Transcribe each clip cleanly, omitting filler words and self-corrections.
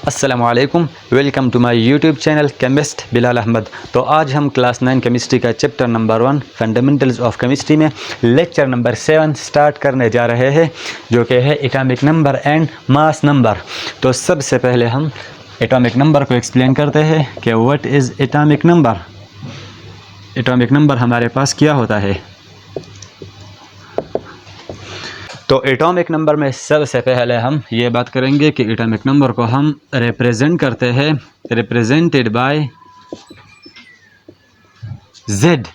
अस्सलामुअलैकुम, welcome to my YouTube channel chemist Bilal Ahmad. तो आज हम क्लास 9 केमिस्ट्री का chapter number 1 fundamentals of chemistry में लेक्चर नंबर 7 स्टार्ट करने जा रहे हैं, जो कि है atomic number and mass number. तो सबसे पहले हम एटॉमिक नंबर को एक्सप्लेन करते हैं कि what is atomic number. Atomic number हमारे पास क्या होता है। तो एटॉमिक नंबर में सबसे पहले हम ये बात करेंगे कि एटॉमिक नंबर को हम रिप्रेजेंट करते हैं, represented by Z।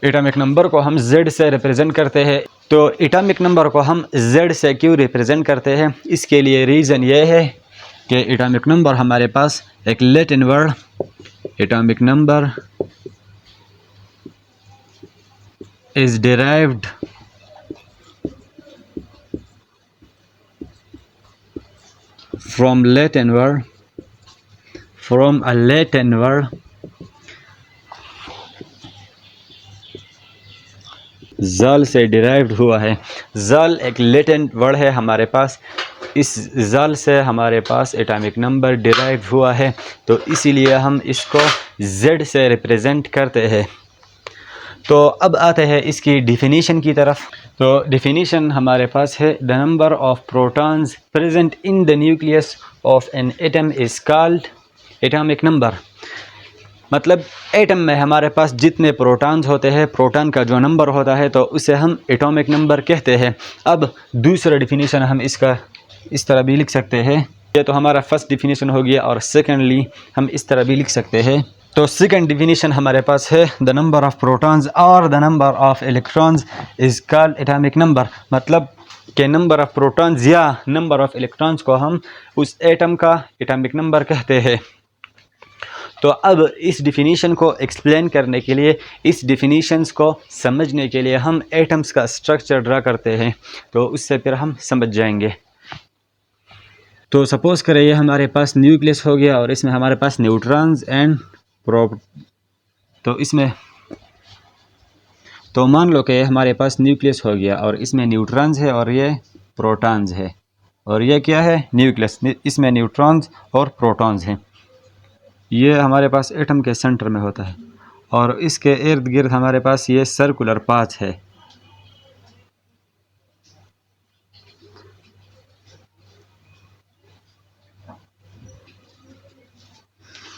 Atomic number को हम Z से रिप्रेजेंट करते हैं। तो एटॉमिक नंबर को हम Z से क्यों रिप्रेजेंट करते हैं, इसके लिए रीज़न ये है कि एटॉमिक नंबर हमारे पास एक Latin word, atomic number is derived from a Latin word ज़ाल से डिराइव्ड हुआ है। ज़ाल एक लैटिन वर्ड है हमारे पास, इस ज़ाल से हमारे पास एटॉमिक नंबर डिराइव हुआ है, तो इसीलिए हम इसको Z से रिप्रेजेंट करते हैं। तो अब आते हैं इसकी डिफिनीशन की तरफ। तो डिफिनीशन हमारे पास है, the number of protons present in the nucleus of an atom is called atomic number. मतलब एटम में हमारे पास जितने प्रोटॉन्स होते हैं, प्रोटॉन का जो नंबर होता है, तो उसे हम एटॉमिक नंबर कहते हैं। अब दूसरा डिफिनीशन हम इसका इस तरह भी लिख सकते हैं। ये तो हमारा फर्स्ट डिफिनीशन हो गया, और सेकेंडली हम इस तरह भी लिख सकते हैं। तो सेकंड डिफिनीशन हमारे पास है, द नंबर ऑफ प्रोटॉन्स और the number of electrons is called atomic number. मतलब कि नंबर ऑफ प्रोटॉन्स या नंबर ऑफ इलेक्ट्रॉन्स को हम उस एटम का एटॉमिक नंबर कहते हैं। तो अब इस डिफिनीशन को एक्सप्लेन करने के लिए, इस डिफिनीशंस को समझने के लिए हम एटम्स का स्ट्रक्चर ड्रा करते हैं, तो उससे फिर हम समझ जाएंगे। तो सपोज़ करें ये हमारे पास न्यूक्लियस हो गया, और इसमें हमारे पास न्यूट्रॉन्स एंड तो मान लो कि हमारे पास न्यूक्लियस हो गया, और इसमें न्यूट्रॉन्स है और ये प्रोटॉन्स है, और ये क्या है, न्यूक्लियस, इसमें न्यूट्रॉन्स और प्रोटॉन्स हैं। ये हमारे पास एटम के सेंटर में होता है, और इसके इर्द गिर्द हमारे पास ये सर्कुलर पाथ है।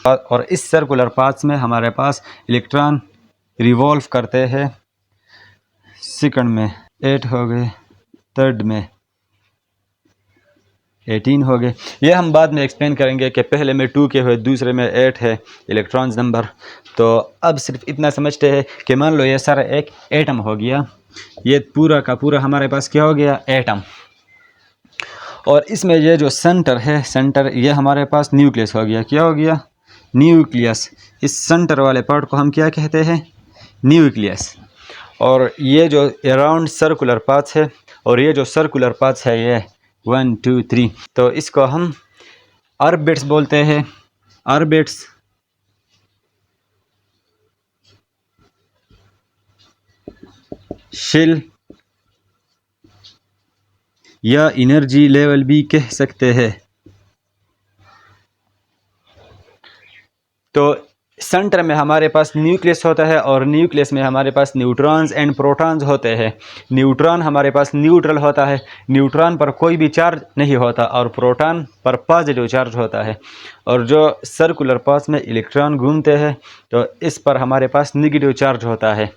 और इस सर्कुलर पाथ में हमारे पास इलेक्ट्रॉन रिवॉल्व करते हैं। सेकंड में 8 हो गए, थर्ड में 18 हो गए। ये हम बाद में एक्सप्लेन करेंगे कि पहले में 2 के हुए, दूसरे में 8 है इलेक्ट्रॉन्स नंबर। तो अब सिर्फ इतना समझते हैं कि मान लो ये सारा एक एटम हो गया, ये पूरा का पूरा हमारे पास क्या हो गया, एटम। और इसमें ये जो सेंटर है, सेंटर, ये हमारे पास न्यूक्लियस हो गया। क्या हो गया, न्यूक्लियस। इस सेंटर वाले पार्ट को हम क्या कहते हैं, न्यूक्लियस। और ये जो अराउंड सर्कुलर पाथ है, और ये जो सर्कुलर पाथ है, ये 1 2 3, तो इसको हम ऑर्बिट्स बोलते हैं। ऑर्बिट्स शेल या एनर्जी लेवल भी कह सकते हैं। तो सेंटर में हमारे पास न्यूक्लियस होता है, और न्यूक्लियस में हमारे पास न्यूट्रॉन्स एंड प्रोटॉन्स होते हैं। न्यूट्रॉन हमारे पास न्यूट्रल होता है, न्यूट्रॉन पर कोई भी चार्ज नहीं होता, और प्रोटॉन पर पॉजिटिव चार्ज होता है। और जो सर्कुलर पाथ में इलेक्ट्रॉन घूमते हैं, तो इस पर हमारे पास नेगेटिव चार्ज होता है।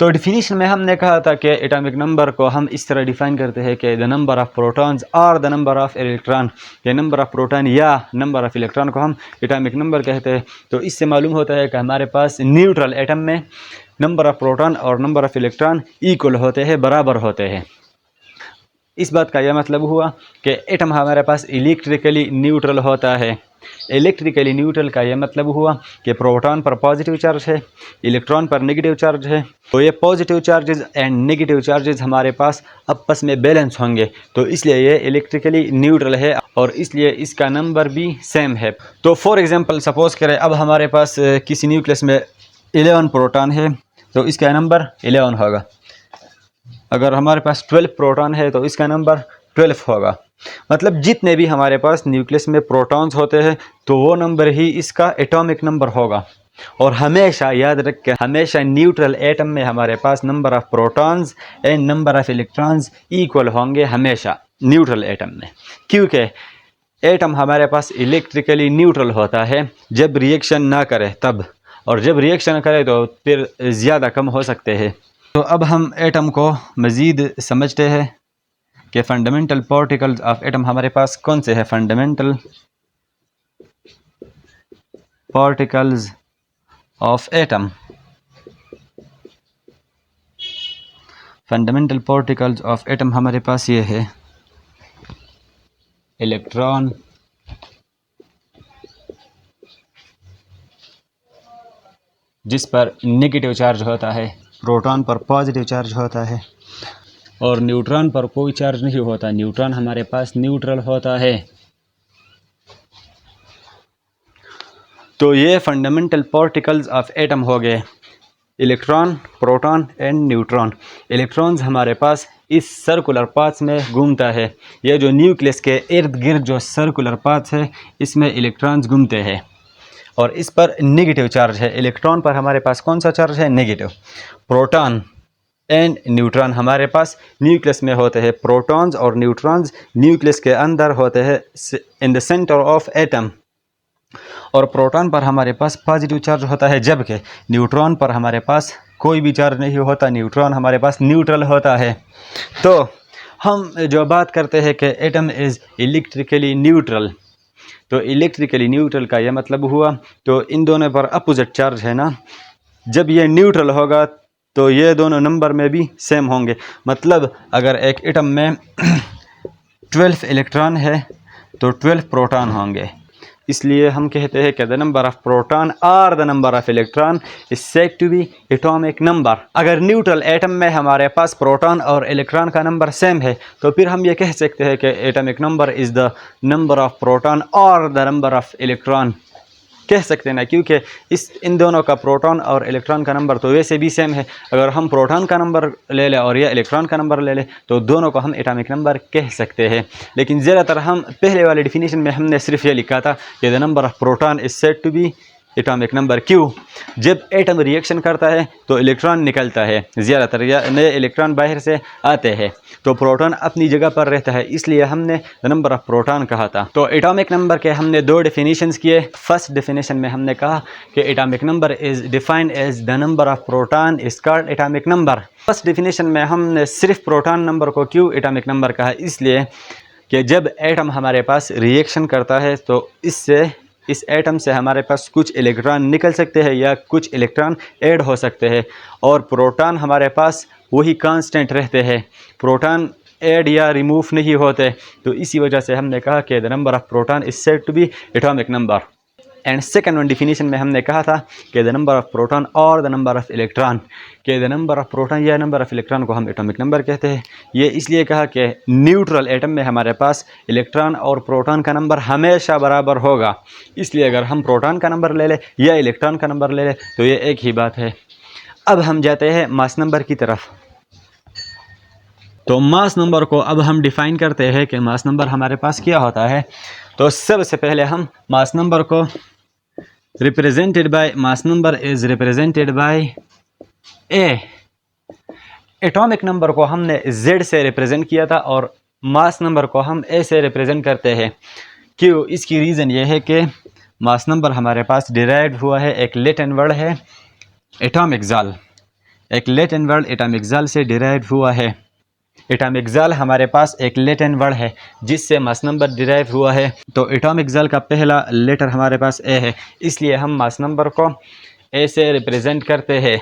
तो डिफिनीशन में हमने कहा था कि एटॉमिक नंबर को हम इस तरह डिफाइन करते हैं कि द नंबर ऑफ प्रोटॉन्स और द नंबर ऑफ इलेक्ट्रॉन, या नंबर ऑफ प्रोटॉन या नंबर ऑफ इलेक्ट्रॉन को हम एटॉमिक नंबर कहते हैं। तो इससे मालूम होता है कि हमारे पास न्यूट्रल एटम में नंबर ऑफ प्रोटॉन और नंबर ऑफ इलेक्ट्रॉन इक्वल होते हैं, बराबर होते हैं। इस बात का यह मतलब हुआ कि एटम हमारे पास इलेक्ट्रिकली न्यूट्रल होता है। इलेक्ट्रिकली न्यूट्रल का यह मतलब हुआ कि प्रोटॉन पर पॉजिटिव चार्ज है, इलेक्ट्रॉन पर नेगेटिव चार्ज है। तो ये positive charges and negative charges हमारे पास आपस में बैलेंस होंगे, तो इसलिए ये इलेक्ट्रिकली न्यूट्रल है, और इसलिए इसका नंबर भी सेम है। तो फॉर एग्जांपल सपोज करें अब हमारे पास किसी न्यूक्लियस में 11 प्रोटॉन है, तो इसका नंबर 11 होगा। अगर हमारे पास 12 प्रोटॉन है, तो इसका नंबर 12 होगा। मतलब जितने भी हमारे पास न्यूक्लियस में प्रोटॉन्स होते हैं तो वो नंबर ही इसका एटॉमिक नंबर होगा। और हमेशा याद रखें, हमेशा न्यूट्रल एटम में हमारे पास number of protons and number of electrons equal होंगे हमेशा न्यूट्रल एटम में, क्योंकि एटम हमारे पास इलेक्ट्रिकली न्यूट्रल होता है जब रिएक्शन ना करे तब, और जब रिएक्शन करे तो फिर ज़्यादा कम हो सकते हैं। तो अब हम एटम को मज़ीद समझते हैं कि फंडामेंटल पार्टिकल्स ऑफ एटम हमारे पास कौन से हैं। Fundamental particles of atom, fundamental particles of atom हमारे पास ये है इलेक्ट्रॉन, जिस पर नेगेटिव चार्ज होता है, प्रोटॉन पर पॉजिटिव चार्ज होता है, और न्यूट्रॉन पर कोई चार्ज नहीं होता, न्यूट्रॉन हमारे पास न्यूट्रल होता है। तो ये फंडामेंटल पार्टिकल्स ऑफ एटम हो गए electron, proton and neutron. Electrons हमारे पास इस सर्कुलर पाथ्स में घूमता है, ये जो न्यूक्लियस के इर्द गिर्द जो सर्कुलर पाथ्स है इसमें इलेक्ट्रॉन्स घूमते हैं और इस पर नेगेटिव चार्ज है। इलेक्ट्रॉन पर हमारे पास कौन सा चार्ज है? नेगेटिव। प्रोटॉन एंड न्यूट्रॉन हमारे पास न्यूक्लियस में होते हैं। प्रोटॉन्स और न्यूट्रॉन्स न्यूक्लियस के अंदर होते हैं in the centre of atom, और प्रोटॉन पर हमारे पास पॉजिटिव चार्ज होता है, जबकि न्यूट्रॉन पर हमारे पास कोई भी चार्ज नहीं होता, न्यूट्रॉन हमारे पास न्यूट्रल होता है। तो हम जो बात करते हैं कि एटम इज़ इलेक्ट्रिकली न्यूट्रल, तो इलेक्ट्रिकली न्यूट्रल का यह मतलब हुआ, तो इन दोनों पर अपोजिट चार्ज है ना, जब ये न्यूट्रल होगा तो ये दोनों नंबर में भी सेम होंगे। मतलब अगर एक एटम में 12 इलेक्ट्रॉन है तो 12 प्रोटॉन होंगे, इसलिए हम कहते हैं कि द नंबर ऑफ प्रोटॉन और the number of electron is said to be atomic number. अगर न्यूट्रल एटम में हमारे पास प्रोटॉन और इलेक्ट्रॉन का नंबर सेम है तो फिर हम ये कह सकते हैं कि atomic number is the number of proton और द नंबर ऑफ इलेक्ट्रॉन कह सकते हैं ना, क्योंकि इन दोनों का प्रोटॉन और इलेक्ट्रॉन का नंबर तो वैसे भी सेम है। अगर हम प्रोटॉन का नंबर ले लें और या इलेक्ट्रॉन का नंबर ले लें तो दोनों को हम एटॉमिक नंबर कह सकते हैं। लेकिन ज़्यादातर हम पहले वाले डिफिनीशन में हमने सिर्फ ये लिखा था कि the number of proton is said to be atomic number. क्यों? जब एटम रिएक्शन करता है तो इलेक्ट्रॉन निकलता है, ज़्यादातर या नए इलेक्ट्रॉन बाहर से आते हैं, तो प्रोटॉन अपनी जगह पर रहता है, इसलिए हमने द नंबर ऑफ प्रोटॉन कहा था। तो एटॉमिक नंबर के हमने दो डेफिनेशंस किए। फर्स्ट डेफिनेशन में हमने कहा कि atomic number is defined as the number of proton is called atomic number. First definition में हमने सिर्फ प्रोटॉन नंबर को क्यों एटॉमिक नंबर कहा? इसलिए कि जब एटम हमारे पास रिएक्शन करता है तो इस एटम से हमारे पास कुछ इलेक्ट्रॉन निकल सकते हैं या कुछ इलेक्ट्रॉन ऐड हो सकते हैं, और प्रोटॉन हमारे पास वही कांस्टेंट रहते हैं, प्रोटॉन ऐड या रिमूव नहीं होते। तो इसी वजह से हमने कहा कि the number of proton is said to be atomic number. And second one definition में हमने कहा था कि द नंबर ऑफ प्रोटॉन और द नंबर ऑफ इलेक्ट्रॉन, कि द नंबर ऑफ प्रोटॉन या नंबर ऑफ इलेक्ट्रॉन को हम एटॉमिक नंबर कहते हैं। ये इसलिए कहा कि न्यूट्रल एटम में हमारे पास इलेक्ट्रॉन और प्रोटॉन का नंबर हमेशा बराबर होगा, इसलिए अगर हम प्रोटॉन का नंबर ले लें या इलेक्ट्रॉन का नंबर ले लें तो ये एक ही बात है। अब हम जाते हैं मास नंबर की तरफ। तो मास नंबर को अब हम डिफ़ाइन करते हैं कि मास नंबर हमारे पास क्या होता है। तो सबसे पहले हम मास नंबर को represented by, mass number is represented by A. Atomic number को हमने Z से रिप्रेजेंट किया था और मास नंबर को हम ए से रिप्रेजेंट करते हैं। क्यों? इसकी रीज़न ये है कि मास नंबर हमारे पास डिराइव्ड हुआ है, एक लैटिन वर्ड है एटॉमिक ज़ाल, एक लैटिन वर्ड एटॉमिक ज़ाल से डिराइव्ड हुआ है। एटॉमिक ज़ाल हमारे पास एक लैटिन वर्ड है जिससे मास नंबर डिराइव हुआ है। तो एटॉमिक ज़ाल का पहला लेटर हमारे पास ए है, इसलिए हम मास नंबर को ए से रिप्रेजेंट करते हैं।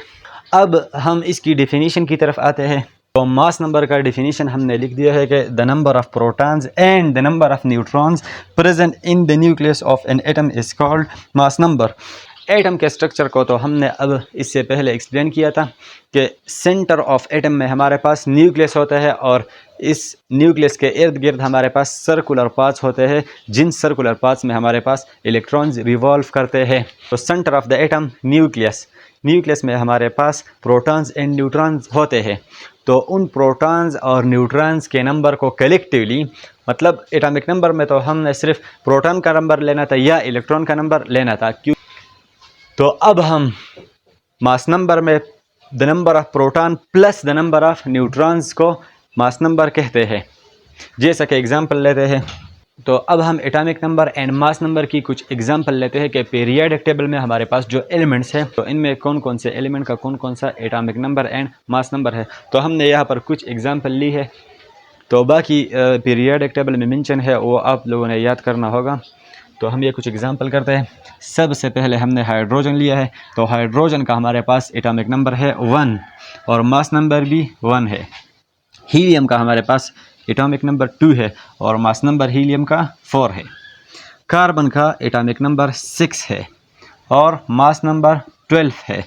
अब हम इसकी डेफिनेशन की तरफ आते हैं। तो मास नंबर का डेफिनेशन हमने लिख दिया है कि the number of protons and the number of neutrons present in the nucleus of an atom is called mass number. Atom के स्ट्रक्चर को तो हमने अब इससे पहले एक्सप्लेन किया था कि सेंटर ऑफ एटम में हमारे पास न्यूक्लियस होता है और इस न्यूक्लियस के इर्द गिर्द हमारे पास सर्कुलर पाथ्स होते हैं, जिन सर्कुलर पाथ्स में हमारे पास इलेक्ट्रॉन्स रिवॉल्व करते हैं। तो centre of the atom nucleus, nucleus में हमारे पास प्रोटॉन्स एंड न्यूट्रॉन्स होते हैं। तो उन प्रोटॉन्स और न्यूट्रॉन्स के नंबर को कलेक्टिवली, मतलब एटॉमिक नंबर में तो हमने सिर्फ प्रोटॉन का नंबर लेना था या इलेक्ट्रॉन का नंबर लेना था, क्यों। तो अब हम मास नंबर में the number of proton plus the number of neutrons को मास नंबर कहते हैं। जैसा कि एग्जांपल लेते हैं, तो अब हम atomic number and mass number की कुछ एग्जांपल लेते हैं कि पीरियोडिक टेबल में हमारे पास जो एलिमेंट्स हैं, तो इनमें कौन कौन से एलिमेंट का कौन कौन सा atomic number and mass number है। तो हमने यहाँ पर कुछ एग्जांपल ली है, तो बाकी पीरियोडिक टेबल में मेंशन है, वो आप लोगों ने याद करना होगा। तो हम ये कुछ एग्जांपल करते हैं। सबसे पहले हमने हाइड्रोजन लिया है, तो हाइड्रोजन का हमारे पास एटॉमिक नंबर है 1 और मास नंबर भी 1 है। हीलियम का हमारे पास एटॉमिक नंबर 2 है और मास नंबर हीलियम का 4 है। कार्बन का एटॉमिक नंबर 6 है और मास नंबर 12 है।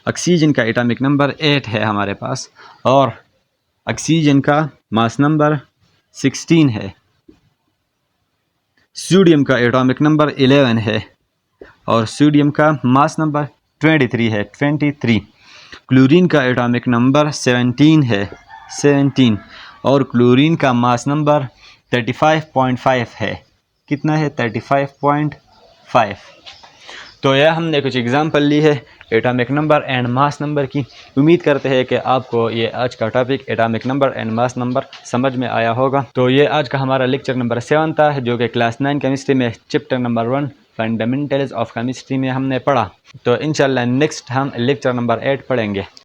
ऑक्सीजन का एटॉमिक नंबर 8 है हमारे पास और ऑक्सीजन का मास नंबर 16 है। सोडियम का एटॉमिक नंबर 11 है और सोडियम का मास नंबर 23 है, 23। क्लोरीन का एटॉमिक नंबर 17 है, 17, और क्लोरीन का मास नंबर 35.5 है। कितना है? 35.5। तो यह हमने कुछ एग्जांपल ली है atomic number and mass number की। उम्मीद करते हैं कि आपको ये आज का topic atomic number and mass number समझ में आया होगा। तो ये आज का हमारा लेक्चर नंबर 7 था, जो कि क्लास 9 केमिस्ट्री में chapter number 1 fundamentals of chemistry में हमने पढ़ा। तो इंशाल्लाह नेक्स्ट हम लेक्चर नंबर 8 पढ़ेंगे।